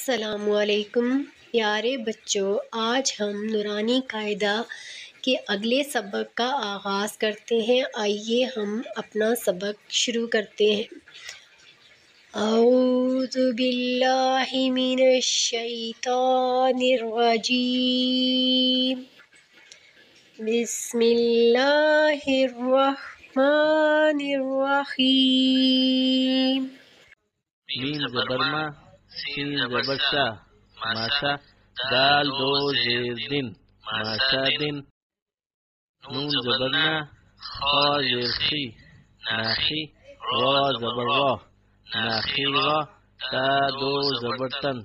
السلام علیکم پیارے بچوں، آج ہم نورانی قاعدہ کے اگلے سبق کا آغاز کرتے ہیں۔ آئیے ہم اپنا سبق شروع کرتے ہیں۔ اعوذ باللہ من الشیطان الرجیم، بسم اللہ الرحمن الرحیم۔ میم زبر ما، سین زبر سا، ماسا، دال دو زیر دن، ماسا دن، نون زبر نا، خا زیر خی، ناخی، را زبر را، ناخی را، تا دو زبر تن،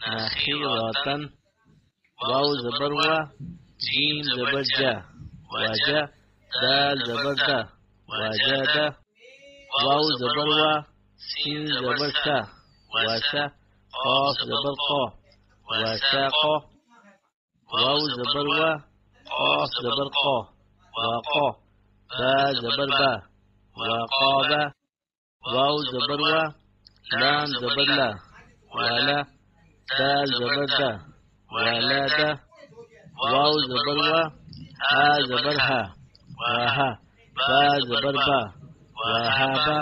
ناخی راتن، واو زبر وا، جیم زبر جا، واجا، دال زبر دا، واجا دا، واو زبر وا، سین زبر سا، واسا، قاف زبر قا، واساقا، واو زبر وا، قاف زبر قا، واقا، با زبر با، واقابا، واو زبر وا، لام زبر لا، والا، دال زبر دا، والا دا، واو زبر وا، ها زبر ها، واها، با زبر با، واها با،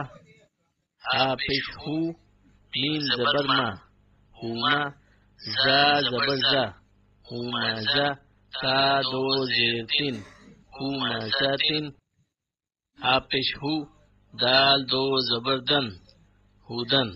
ها پیش هو، میم زبر ما، هوما، زا زبر زا، هوما زا، تا دو زیر تین، هوما زاتن، ها پیش هو، دال دو زبر دن، هودن.